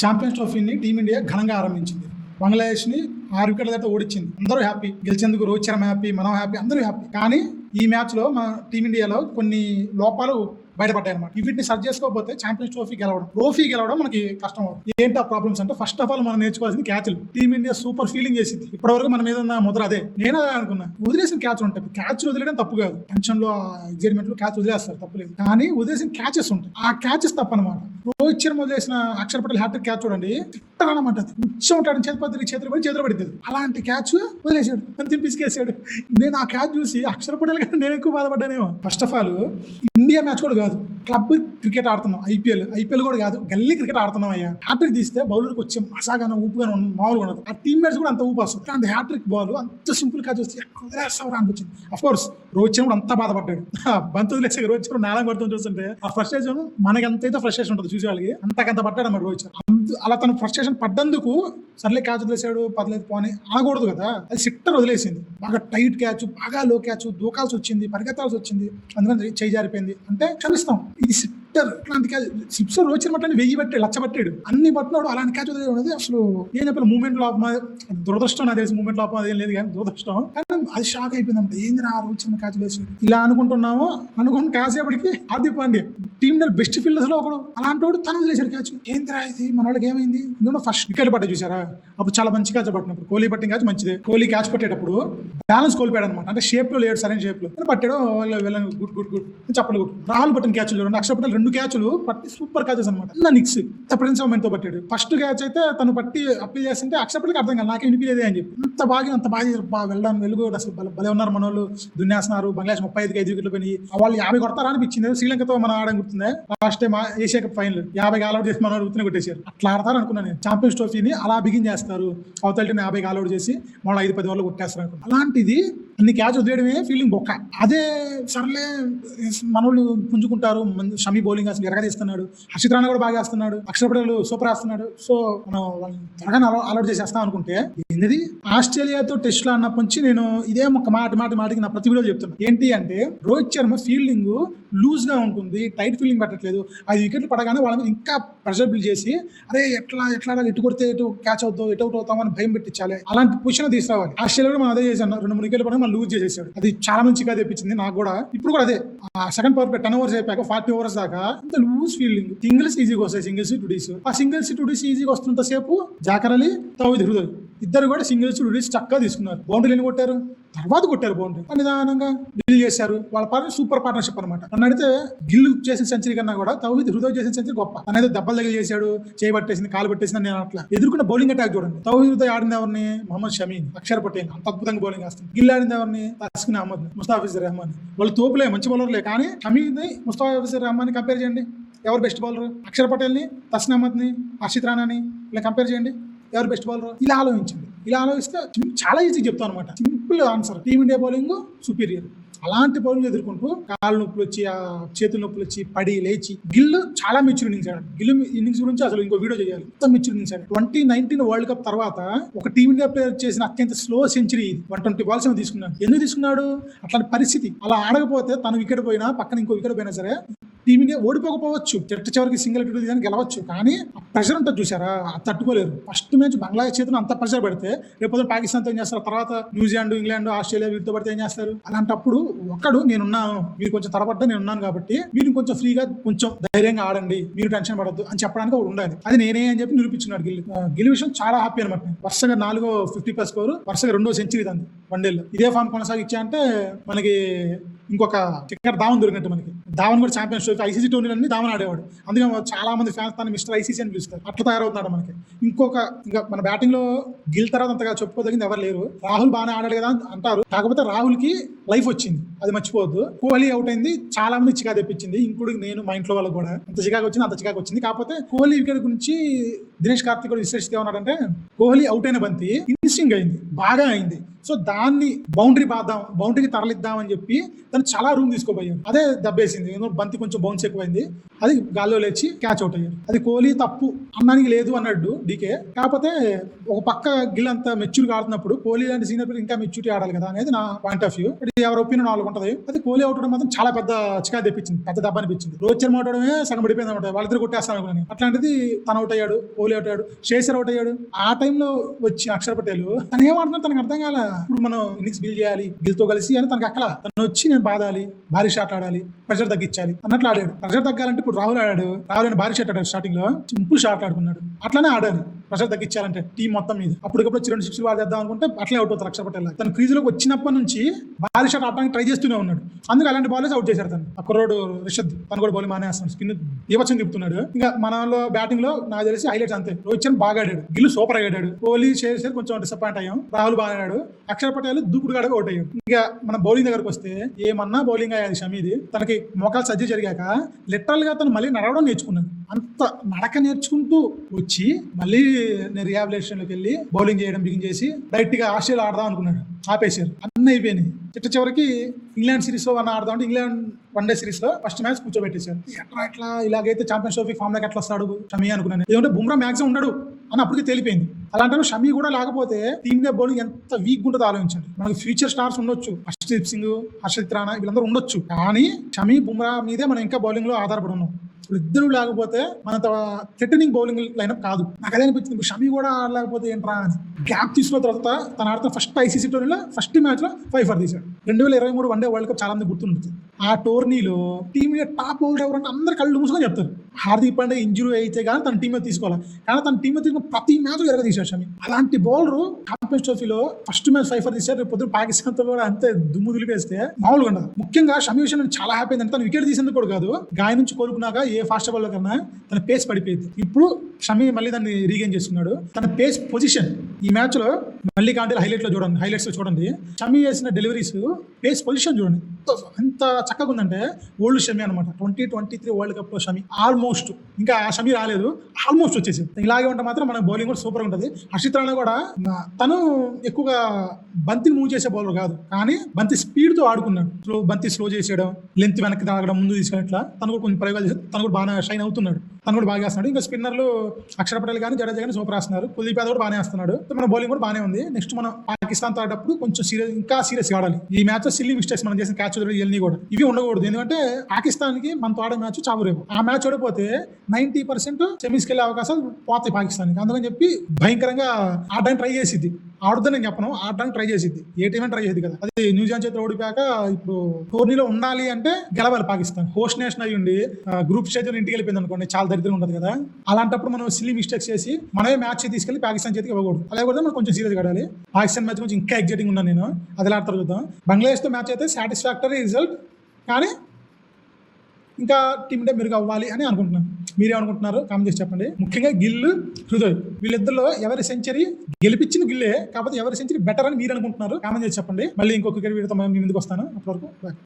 Champions ట్రోఫీని team India ఘనంగా ఆరంభించింది. బంగ్లాదేశ్ని 6 వికెట్ల దాకా ఓడించింది. అందరూ హ్యాపీ, గెలిచేందుకు రోహిత్ శర్మ హ్యాపీ, మనం హ్యాపీ, అందరూ హ్యాపీ. కానీ ఈ మ్యాచ్లో మన టీమిండియాలో కొన్ని లోపాలు బయటపడ్డాయి అనమాట. వీటిని సర్చ్ చేసుకోకపోతే ఛాంపియన్స్ ట్రోఫీ గెలవడం మనకి కష్టం అవుతుంది. ఏంటి ఆ ప్రాబ్లమ్స్ అంటే, ఫస్ట్ ఆఫ్ ఆల్ మనం నేర్చుకోవాల్సింది క్యాచ్లు. టీమిండియా సూపర్ ఫీలింగ్ చేసింది. ఇప్పటివరకు మన మీద ఉన్న ముద్ర అదే. నేను అదే అనుకున్నా, వదిలేసిన క్యాచ్ ఉంటాయి. క్యాచ్ వదిలేయడం తప్పు కాదు, టెన్షన్ లో ఎగ్జైట్మెంట్ లో క్యాచ్ వదిలేస్తారు, తప్పులేదు. కానీ వదిలేసిన క్యాచెస్ ఉంటాయి, ఆ క్యాచెస్ తప్పు అనమాట. రోహిత్ శర్మ వదిలేసిన అక్షర్ పటేల్ హ్యాట్రిక్ క్యాచ్ చూడండి, తిట్టనమాట. ఉచ్చ ఉంటాడు, చేతులు పడుతుంది. అలాంటి క్యాచ్ వదిలేసాడు, అంతే పిసికేసాడు. నేను ఆ క్యాచ్ చూసి అక్షర్ పటేల్ కానీ నేను ఎక్కువ బాధపడ్డానేమో. First of all India match కూడా కాదు, క్లబ్ క్రికెట్ ఆడుతున్నాం. ఐపీఎల్ కూడా కాదు, గల్లీ క్రికెట్ ఆడుతున్నాం అయ్యా. హ్యాట్రిక్ తీస్తే బౌలర్కి వచ్చే మసాగానే ఊపుగానే మామూలుగా ఉండదు. ఆ టీమ్ మేట్స్ కూడా అంత ఊపు వస్తుంది. అంత హ్యాట్రిక్ బాల్ అంత సింపుల్ క్యాచ్ వస్తే వదిలేస్తావరా అనిపించింది. అఫ్ కోర్స్ రోహిత్ శర్మ అంతా బాధపడ్డాడు. బంత్ వదిలేసే రోహిత్ శర్మ నేలం కొడుతుంది చూస్తుంటే ఆ ఫ్రస్ట్రేషన్ మనకి ఎంతైతే ఫ్రస్ట్రేషన్ ఉంటుంది చూసే వాళ్ళకి, అంతకంత పడ్డాడు అన్నమాట రోహిత్ శర్మ. అలా తన ఫ్రస్ట్రేషన్ పడ్డందుకు సర్లే క్యాచ్ వదిలేసాడు, పర్లేదు పోనీ అనకూడదు కదా. అది సిట్టర్ వదిలేసింది. బాగా టైట్ క్యాచ్, బాగా లో క్యాచ్, దూకాల్సి వచ్చింది, పరిగెత్తాల్సి వచ్చింది, అందుకని చేయి జారిపోయింది అంటే క్షమిస్తాం. ఇది సిట్టర్ ఇట్లాంటి క్యాచ్. సిప్స్ రోహిత్ శర్మ అంటే 1000 పట్టాడు, 1000 పట్టాడు, అన్ని పట్టినాడు. అలాంటి క్యాచ్ వదిలేదు అసలు. ఏం చెప్పాలి, మూమెంట్ లో దురదృష్టం, నాకు తెలిసి మూమెంట్ లో అదేం లేదు కానీ దురదృష్టం. కానీ అది షాక్ అయిపోయింది అంటే, ఏంది రా రోహిత్ శర్మ క్యాచ్ వేసాడు ఇలా అనుకుంటున్నాము. అనుకుని కాసేపటికి Hardik Pandya team best fielders లో ఒకడు, అలాంటి వాడు తను వదిలేసాడు క్యాచ్. ఏందిరా ఇది, మన వాళ్ళకి ఏమైంది? ఎందుకంటే ఫస్ట్ వికెట్ పట్టే చూసారా, అప్పుడు చాలా మంచి క్యాచ్ పట్టినప్పుడు. కోహ్లీ పట్టిన క్యాచ్ మంచిదే. కోహ్లీ క్యాచ్ పట్టేటప్పుడు బ్యాలెన్స్ కోల్పోయాడు అనమాట. అంటే షేప్ లో లేడు, సరైన షేప్ లో పట్టాడు. వెళ్ళని గుడ్ చెప్పలు గుడ్. రాహుల్ పట్టిన క్యాచ్లు చూడండి, అక్షర్ పటేల్ 2 క్యాచ్లు పట్టి సూపర్ క్యాచెస్ అనమాట. నిక్స్ ప్రిన్స్ ఆఫ్ తో పట్టాడు. ఫస్ట్ క్యాచ్ అయితే తను పట్టి అప్పీల్ చేస్తుంటే అక్షర్ పటేల్కి అర్థం కాదు, నాకే వినిపించలేదే అని చెప్పి. అంత బాగా వెళ్ళడం వెలుగు. అసలు భలే ఉన్నారు మన వాళ్ళు, దున్నేస్తున్నారు. బంగ్లాదేశ్ 35కి 5 వికెట్లు పోయి వాళ్ళు 50 కొడతారా అనిపించింది. శ్రీలంకతో మనం ఆడడం గుర్తుందే, last time Asia cup final 50 all out చేసి మన గుర్తునే కొట్టేశారు. అట్లా ఆడతారు అనుకున్నాను నేను. ఛాంపియన్స్ ట్రోఫీని అలా బిగిన్ చేస్తారు, అవతల 50 ఆల్అౌట్ చేసి మళ్ళీ 5-10 ఓవర్లు కొట్టేస్తారు అనుకున్నాను. అలాంటిది అన్ని క్యాచ్ వదిలేయడమే ఫీలింగ్ బొక్క. అదే సర్లే మనోళ్ళు పుంజుకుంటారు. షమి బౌలింగ్ అసలు ఎరగదీస్తున్నాడు, హర్షిత్ రాణా కూడా బాగా వేస్తున్నాడు, అక్షర్ పటేల్ సూపర్ వేస్తున్నాడు. సో మనం త్వరగా అలౌట్ చేసేస్తాం అనుకుంటే, ఏంటిది ఆస్ట్రేలియాతో టెస్ట్ లో అన్నప్పటి నుంచి నేను ఇదే ఒక మాటికి నా ప్రతి వీడియో చెప్తున్నా. ఏంటి అంటే, రోహిత్ శర్మ ఫీల్డింగ్ లూజ్ గా ఉంటుంది, టైట్ ఫీల్డింగ్ పెట్టట్లేదు. 5 వికెట్లు పడగానే వాళ్ళ మీద ఇంకా ప్రెషర్ బిల్డ్ చేసి, అరే ఎట్లా ఎటు కొడితే ఎటు క్యాచ్ అవుతావు, ఎటు అవుట్ అవుతామని భయం పెట్టించాలి. అలాంటి పొజిషన్ తీసుకురావాలి. ఆస్ట్రేలియా మనం అదే చేశాను, 2-3 వికెట్లు పడగా మనం లూజ్ చేసేసాడు. అది చాలా మంచిగా తెప్పించింది నాకు కూడా. ఇప్పుడు కూడా అదే, సెకండ్ పవర్ 10 ఓవర్స్ అయిపోయాక 40 ఓవర్స్ దాకా ఇంత లూజ్ ఫీల్డింగ్. సింగిల్స్ ఈజీగా వస్తాయి, సింగిల్స్ టు డీస్. ఆ సింగిల్స్ టు డీస్ ఈజీగా వస్తున్నంత సేపు జాకర్ అలీ, తౌహిద్ హృదయ్ ఇద్దరు కూడా సింగిల్స్ టు డీస్ చక్కగా తీసుకున్నారు. బౌండరీలు కొట్టారు, తర్వాత కొట్టారు బౌండరీ, నిదానంగా గిల్ చేశారు. వాళ్ళ సూపర్ పార్ట్నర్షిప్ అనమాట. నన్ను అడిగితే గిల్ చేసిన సెంచరీ కన్నా కూడా తౌహిద్ హృదయ్ చేసిన సెంచరీ గొప్ప. తనైతే దెబ్బలు దగ్గర చేశాడు, చేయబట్టేసింది, కాలు పట్టేసింది. నేను అట్లా ఎదుర్కొన్న బౌలింగ్ అటాక్ చూడండి. తౌహిద్ హృదయ్ ఆడింది ఎవరిని? మహమ్మద్ షమీ, అక్షర్ పటేల్ అంత అద్భుతంగా బౌలింగ్ వేస్తుంది. గిల్ ఆడింది ఎవరిని? తస్కిన్ అహ్మద్, ముస్తాఫిజుర్ రెహమాన్. వాళ్ళు తోపులే, మంచి బౌలర్లే. కానీ షమీని ముస్తాఫిజుర్ రెహమాన్ కంపేర్ చేయండి, ఎవరు బెస్ట్ బౌలర్? అక్షర్ పటేల్ని, తస్కిన్ అహ్మద్ని, హర్షిత్ రాణాని ఇలా కంపేర్ చేయండి, ఎవరు బెస్ట్ బౌలర్? ఇలా ఆలోచించండి. ఇలా ఆలోచిస్తే చాలా ఈజీ చెప్తాను అనమాట. Simple answer, team India bowling superior. అలాంటి బౌలింగ్ ఎదుర్కొంటూ కాళ్ళ నొప్పులు వచ్చి, ఆ చేతుల నొప్పులు వచ్చి, పడి లేచి గిల్ చాలా మెచ్యూర్ ఇన్నింగ్స్ ఆడాడు. గిల్ ఇన్నింగ్స్ గురించి అసలు ఇంకో వీడియో చేయాలి. మొత్తం మెచ్యూర్ ఇన్నింగ్స్ ఆడాడు. 2019 వరల్డ్ కప్ తర్వాత ఒక టీమిండియా ప్లేయర్ చేసిన అత్యంత స్లో సెంచరీ ఇది. 120 బాల్స్ తీసుకున్నాడు. ఎందుకు తీసుకున్నాడు? అట్లాంటి పరిస్థితి. అలా ఆడకపోతే తను వికెట్ పోయినా, పక్కన ఇంకో వికెట్ పోయినా సరే టీమిండియా ఓడిపోకపోవచ్చు, చివరికి సింగిల్ వికెట్ గెలవచ్చు. కానీ ఆ ప్రెషర్ ఉంటుంది చూసారా, అది తట్టుకోలేరు. ఫస్ట్ మ్యాచ్ బంగ్లాదేశ్ చేతులు అంత ప్రెషర్ పెడితే రేపు పాకిస్తాన్తో ఏం చేస్తారు, తర్వాత న్యూజిలాండ్, ఇంగ్లాండ్, ఆస్ట్రేలియా వీటితో పడితే ఏం చేస్తారు? అలాంటప్పుడు ఒక్కడు నేనున్నాను, మీరు కొంచెం తడబడ్డా నేనున్నాను కాబట్టి మీరు కొంచెం ఫ్రీగా, కొంచెం ధైర్యంగా ఆడండి, మీరు టెన్షన్ పడద్దు అని చెప్పడానికి ఒకటి ఉండాలి. అది నేనే అని చెప్పి నిరూపించుకున్నాడు గిల్. గిల్ విషయం చాలా హ్యాపీ అనమాట. వరుసగా 4వ 50+ స్కోర్, వరుసగా 2వ సెంచరీ తంది వన్డేల్లో. ఇదే ఫామ్ కొనసాగించా అంటే మనకి ఇంకొక చిక్కర్ ధావన్ దొరికినట్టు. మనకి ధావన్ కూడా ఛాంపియన్స్ ట్రోఫీ, ఐసీసీ టోర్నీలన్నీ ధావన్ ఆడేవాడు. అందుకే చాలా మంది ఫ్యాన్స్ తను మిస్టర్ ఐసీసీ అని పిలుస్తారు. అట్లా తయారవుతున్నాడు మనకి. ఇంకా మన బ్యాటింగ్ లో గిల్ తర్వాత అంతగా చెప్పుకోదగింది ఎవరు లేరు. రాహుల్ బాగానే ఆడాడు కదా అంటారు, కాకపోతే రాహుల్ కి లైఫ్ వచ్చింది, అది మర్చిపోవద్దు. కోహ్లీ అవుట్ అయింది, చాలా మంది చికా తెప్పించింది, ఇంక్లూడింగ్ నేను, మా ఇంట్లో వాళ్ళకి కూడా. అంత చికాకు వచ్చింది, అంత చికాకు వచ్చింది. కాకపోతే కోహ్లీ వికెట్ గురించి దినేష్ కార్తిక్ కూడా విశ్లేషిస్తే ఉన్నాడంటే, కోహ్లీ అవుట్ అయిన బంతి ఇన్స్వింగ్ అయింది, బాగా అయింది, సో దాన్ని బౌండరీకి తరలిద్దాం అని చెప్పి తను చాలా రూమ్ తీసుకోపోయాడు. అదే దెబ్బేసింది. బంతి కొంచెం బౌన్స్ ఎక్కువైంది, అది గాల్లో లేచి క్యాచ్ అవుట్ అయ్యారు. అది కోహ్లీ తప్పు అన్నానికి లేదు అన్నాడు డీకే. కాకపోతే ఒక పక్క గిల్ అంత మెచ్యూర్గా ఆడుతున్నప్పుడు కోహ్లీ లాంటి సీనియర్ ప్లేయర్ ఇంకా మెచ్యూరిటీ ఆడాలి కదా అనేది నా పాయింట్ ఆఫ్ వ్యూ. ఎవరి ఒపీనియన్ వాళ్ళకి ఉంటుంది. అయితే కోహ్లీ అవుట్ అవడం మాత్రం చాలా పెద్ద చికా తెప్పించింది, పెద్ద దెబ్బ అనిపించింది. రోహిత్ శర్మ అవుట్ అవడమే సగం పడిపోయింది అనమాట. వాళ్ళిద్దరు కొట్టేస్తాను అనుకున్నాను. అట్లాంటిది తను అవుట్ అయ్యాడు, కోహ్లీ అవుట్ అయ్యాడు, శేషర్ అవుట్ అయ్యాడు. ఆ టైంలో వచ్చి అక్షర్ పటేల్ తను ఏమాడుతున్నా తనకు అర్థం కాల. ఇప్పుడు మనం ఇన్నింగ్స్ బిల్ చేయాలి గిల్తో కలిసి అని తనకు అక్కల. తను వచ్చి నేను బాదాలి, భారీ షాట్ ఆడాలి, ప్రెషర్ తగ్గించాలి అన్నట్లు ఆడాడు. ప్రెషర్ తగ్గాలంటే ఇప్పుడు రాహుల్ ఆడాడు, రాహుల్ భారీ షాట్ ఆడాడు. స్టార్టింగ్ లో సింపుల్ షాట్ ఆడుకున్నాడు. అట్లానే ఆడాలి ప్రెషర్ తగ్గించాలంటే టీం మొత్తం మీద. అప్పటికప్పుడు 2 6 వాడేద్దాం అనుకుంటే అట్లే అవుట్ అవుతారు అక్షర్ పటేల్. తన క్రీజ్ లోకి వచ్చినప్పటి నుంచి భారీ షాట్ ఆడడానికి ట్రై చేస్తూనే ఉన్నాడు. అందుకే అలాంటి బాల్స్ అవుట్ చేశారు తను. కుర్రోడు రిషద్ తను కూడా బౌలింగ్ మానేస్తున్నాడు, స్పిన్ దీపచ్చని తిప్పుతున్నాడు. ఇంకా మనలో బ్యాటింగ్ లో నాకు తెలిసి హైలైట్స్ అంతే. రోహిత్ శర్మ బాగా ఆడాడు, గిల్ సూపర్ ఆడాడు, కోహ్లీ శేషర్ కొంచెం డిసప్పాయింట్ అయ్యాం, రాహుల్ బాగా ఆడాడు, అక్షర్ పటేల్ దూకుడుగాడుగా అవుట్ అయ్యాడు. ఇంకా మన బౌలింగ్ దగ్గరకు వస్తే ఏమన్నా బౌలింగ్ అయ్యాది షమీది. తనకి మోకాలు సర్జరీ జరిగాక లిటరల్ గా తను మళ్ళీ నడవడం నేర్చుకున్నాడు. అంత నడక నేర్చుకుంటూ వచ్చి మళ్ళీ నేను రిహాబిలిటేషన్ లోకి వెళ్ళి బౌలింగ్ చేయడం బిగిన్ చేసి డైరెక్ట్ గా ఆస్ట్రేలియా ఆడదాం అనుకున్నాడు. ఆపేశారు, అన్నీ అయిపోయినాయి. చివరికి ఇంగ్లాండ్ సిరీస్ లో ఆడదాం అంటే ఇంగ్లాండ్ వన్డే సిరీస్ లో ఫస్ట్ మ్యాచ్ కూర్చోబెట్టేశారు. ఎట్లా ఇలాగైతే ఛాంపియన్స్ ట్రోఫీ ఫామ్ లోకి ఎట్లా వస్తాడు షమీ అనుకున్నాను. ఏమంటే బుమ్రా మ్యాక్సిమం ఉన్నాడు అని అప్పటికి తెలిపోయింది. అలాంటి షమీ కూడా లేకపోతే టీమ్ గా బౌలింగ్ ఎంత వీక్ ఉంటుందో ఆలోచించండి. మనకి ఫ్యూచర్ స్టార్స్ ఉండొచ్చు, హర్షదీప్ సింగ్, హర్షిత్ రాణా వీళ్ళందరూ ఉండొచ్చు. కానీ షమీ బుమ్రా మీదే మనం ఇంకా బౌలింగ్ లో ఆధారపడి ఉన్నాం. ఇద్దరు లేకపోతే మన థ్రెటనింగ్ బౌలింగ్ లైనప్ కాదు. నాకు అదే అనిపించింది, ఇప్పుడు షమీ కూడా ఆడలేకపోతే ఏంట్రా అని. గ్యాప్ తీసుకున్న తర్వాత తను ఆడుతున్న ఫస్ట్ ఐసీసీ టోర్నీలో ఫస్ట్ మ్యాచ్ లో 5 ఫర్ తీశాడు. 2023 వన్డే వరల్డ్ కప్ చాలా మంది గుర్తుంటుంది. ఆ టోర్నీలో టీమ్ టాప్ బౌలర్ ఎవరంటే అందరు కళ్ళు మూసుకొని చెప్తారు. హార్దిక్ పాండే ఇంజురీ అయితే కానీ తన టీమ్ మీద తీసుకోవాలి, కానీ తన టీమ్ మీద తీసుకున్న ప్రతి మ్యాచ్ ఎరగ తీశాడు షమీ. అలాంటి బౌలర్ ఛాంపియన్స్ ట్రోఫీలో ఫస్ట్ మ్యాచ్ 5 ఫర్ తీశారు. రేపు పొద్దున పాకిస్తాన్ తో కూడా అంతే దుమ్ము దులిపేస్తే మామూలుగా ఉండదు. ముఖ్యంగా షమీ విషయం నేను చాలా హ్యాపీ అయింది. తను వికెట్ తీసేందుకు కూడా కాదు, గాయం నుంచి కోలుకున్నాక ఏ ఫాస్ట్ బాల్ కన్నా తన పేస్ పడిపోయింది. ఇప్పుడు షమీ మళ్ళీ దాన్ని రీగైన్ చేస్తున్నాడు. తన పేస్ పొజిషన్ ఈ మ్యాచ్ లో మళ్ళీ కాంటే హైలైట్స్ లో చూడండి షమీ చేసిన డెలివరీస్, పేస్ పొజిషన్ చూడండి ఎంత చక్కగా ఉందంటే. ఓల్డ్ షమీ అనమాట. 2023 వరల్డ్ కప్ లో షమీ ఆల్మోస్ట్, ఇంకా షమీ రాలేదు, ఆల్మోస్ట్ వచ్చేసింది. ఇలాగే ఉంటే మాత్రం మన బౌలింగ్ కూడా సూపర్ ఉంటుంది. హర్షిత్ రాణా కూడా తను ఎక్కువగా బంతిని మూవ్ చేసే బౌలర్ కాదు, కానీ బంతి స్పీడ్ తో ఆడుకున్నాడు. బంతి స్లో చేసేయడం, లెంత్ వెనక్కి తాగడం, ముందు తీసుకున్నట్లా తను కూడా కొన్ని ప్రయోగాలు చేసి తను కూడా బాగా షైన్ అవుతున్నాడు. తను కూడా బాగా వేస్తున్నాడు. ఇంకా స్పిన్నర్లు అక్షర్ పటేల్ కానీ జడేజా కానీ సూపర్ వేస్తున్నారు. కుల్దీప్ యాదవ్ కూడా బాగానే వేస్తున్నాడు. మన బౌలింగ్ కూడా బాగానే ఉంది. నెక్స్ట్ మనం పాకిస్తాన్ తో ఆడేటప్పుడు కొంచెం ఇంకా సీరియస్ ఆడాలి. ఈ మ్యాచ్ లో సిల్లీ మిస్టేక్స్ మనం చేసిన క్యాచ్ ఇవన్నీ కూడా ఇవి ఉండకూడదు. ఎందుకంటే పాకిస్తాన్ కి మనతో ఆడే మ్యాచ్ చావురేపు. ఆ మ్యాచ్ ఓడిపోతే 90% సెమీస్కి వెళ్ళే అవకాశాలు పోతాయి పాకిస్తాన్ కి. అందుకని చెప్పి భయంకరంగా ఆడడానికి ట్రై చేసిద్ది. ఆడుద్దని నేను చెప్పను, ఆడడానికి ట్రై చేసిద్ది. ఏ టీం ట్రై చేసింది కదా. అది న్యూజిలాండ్ చేతిలో ఓడిపోయాక ఇప్పుడు టోర్నీలో ఉండాలి అంటే గెలవాలి పాకిస్తాన్. హోస్ట్ నేషన్ అయ్యి ఉండి గ్రూప్ స్టేజ్ ఇంటికి వెళ్ళిపోయింది అనుకోండి, చాలా దరిద్రం ఉంటుంది కదా. అలాంటప్పుడు మనం సిల్లీ మిస్టేక్స్ చేసి మనమే మ్యాచ్ తీసుకెళ్లి పాకిస్తాన్ చేతికి ఇవ్వకూడదు. అలాగే కూడా మనం కొంచెం సీరియస్ ఆడాలి. పాకిస్తాన్ మ్యాచ్ కొంచెం ఇంకా ఎగ్జైటింగ్ ఉన్నాను నేను. అది ఎలా ఆడతారు చూద్దాం. బంగ్లాదేశ్ తో మ్యాచ్ అయితే సాటిస్ఫాక్టరీ రిజల్ట్, కానీ ఇంకా టీమ్ ఇండియా మెరుగు అవ్వాలి అని అనుకుంటున్నాను. మీరేమనుకుంటున్నారు కామెంట్ చేసి చెప్పండి. ముఖ్యంగా గిల్, హృదయ్ వీళ్ళిద్దరిలో ఎవరి సెంచరీ గెలిపించిన గిల్లే, కాకపోతే ఎవరి సెంచరీ బెటర్ అని మీరు అనుకుంటున్నారు కామెంట్ చేసి చెప్పండి. మళ్ళీ ఇంకొక క్రికెట్ వీడియోతో మేము ముందుకు వస్తాను. అప్పటివరకు బాయ్.